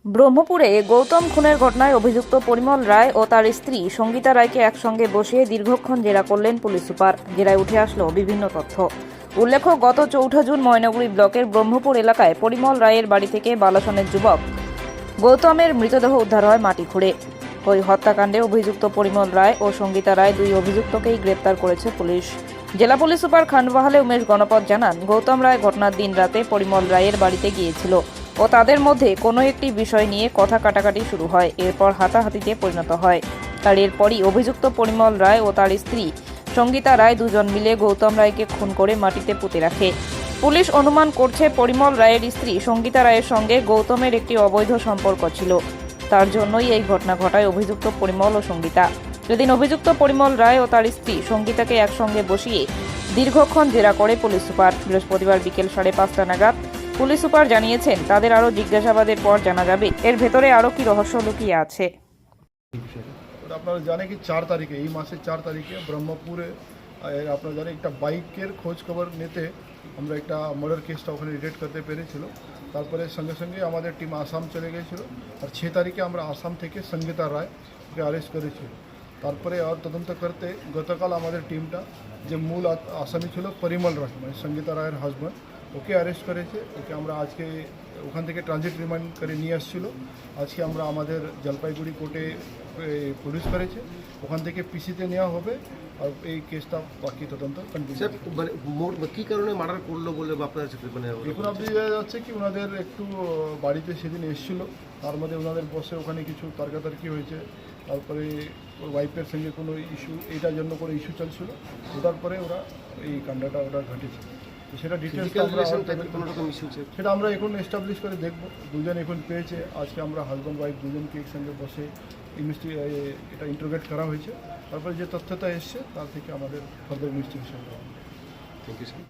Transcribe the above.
ব্রহ্মপুরে গৌতম খুনের ঘটনায় অভিযুক্ত পরিমল রায় ও তার স্ত্রী সঙ্গীতা রায়কে একসঙ্গে বসিয়ে দীর্ঘক্ষণ জেরা করলেন পুলিশ সুপার। জেরায় উঠে আসলো বিভিন্ন তথ্য। উল্লেখ্য, গত 4 জুন ময়নাগুড়ি ব্লকের ব্রহ্মপুর এলাকায় পরিমল রায়ের বাড়ি থেকে বালাসনের যুবক গৌতমের মৃতদেহ উদ্ধার হয় মাটি খুঁড়ে। ওই হত্যাকাণ্ডে অভিযুক্ত পরিমল রায় ও সঙ্গীতা রায় দুই অভিযুক্তকেই গ্রেপ্তার করেছে পুলিশ। জেলা পুলিশ সুপার খানবাহালে উমেশ গণপত জানান, গৌতম রায় ঘটনার দিন রাতে পরিমল রায়ের বাড়িতে গিয়েছিল ও তাদের মধ্যে কোনো একটি বিষয় নিয়ে কথা কাটাকাটি শুরু হয়। এরপর হাতাহাতিতে পরিণত হয়। আর এরপরই অভিযুক্ত পরিমল রায় ও তার স্ত্রী সঙ্গীতা রায় দুজন মিলে গৌতম রায়কে খুন করে মাটিতে পুঁতে রাখে। পুলিশ অনুমান করছে পরিমল রায়ের স্ত্রী সঙ্গীতা রায়ের সঙ্গে গৌতমের একটি অবৈধ সম্পর্ক ছিল। তার জন্যই এই ঘটনা ঘটায় অভিযুক্ত পরিমল ও সঙ্গীতা। সেদিন অভিযুক্ত পরিমল রায় ও তার স্ত্রী সঙ্গীতাকে একসঙ্গে বসিয়ে দীর্ঘক্ষণ জেরা করে পুলিশ সুপার। বৃহস্পতিবার বিকেল 5:30 নাগাদ পুলিশ সুপার জানিয়েছেন, তাদের আরও জিজ্ঞাসাবাদের পর জানা যাবে এর ভেতরে আরও কি রহস্য লুকিয়ে আছে। আপনারা জানেন কি 4 তারিখে এই মাসের 4 তারিখে ব্রহ্মপুরে আপনারা জানেন একটা বাইকের খোঁজ খবর নিতে আমরা একটা মার্ডার কেসটা ওখানে ডিটেক্ট করতে পেরেছিল। তারপরে সঙ্গে সঙ্গে আমাদের টিম আসাম চলে গিয়েছিল আর 6 তারিখে আমরা আসাম থেকে সঙ্গীতা রায়কে অ্যারেস্ট করেছিল। তারপরে আর তদন্ত করতে গতকাল আমাদের টিমটা যে মূল আসামি ছিল পরিমল রায়, মানে সঙ্গীতা রায়ের হাজব্যান্ড, ওকে অ্যারেস্ট করেছে। ওকে আমরা আজকে ওখান থেকে ট্রানজিট রিমান্ড করে নিয়ে আসছিল। আজকে আমরা আমাদের জলপাইগুড়ি কোর্টে পুলিশ করেছে, ওখান থেকে পিসিতে নেওয়া হবে আর এই কেসটা বাকি তদন্ত কন্টিনিউ। মানে কী কারণে মার্ডার করলো বলে বা আপনার মানে এখন আপনি যাচ্ছে কি ওনাদের একটু বাড়িতে সেদিন এসেছিল, তার মধ্যে ওনাদের বসে ওখানে কিছু তর্কাতর্কি হয়েছে। তারপরে ওর ওয়াইফের সঙ্গে কোনো ইস্যু, এইটার জন্য কোনো ইস্যু চলছিল, ওটার পরে ওরা এই কাণ্ডটা ওরা ঘটেছে। তো সেটা ডিটেলস সেটা আমরা এখন এস্টাবলিশ করে দেখবো। দুজন এখন পেয়েছে, আজকে আমরা হাজব্যান্ড ওয়াইফ দুজনকে একসঙ্গে বসে এটা ইন্টারোগেট করা হয়েছে। তারপরে যে তথ্যটা এসছে তার থেকে আমাদের ফার্দার ইনভেস্টিগেশন করা হবে। Thank you sir.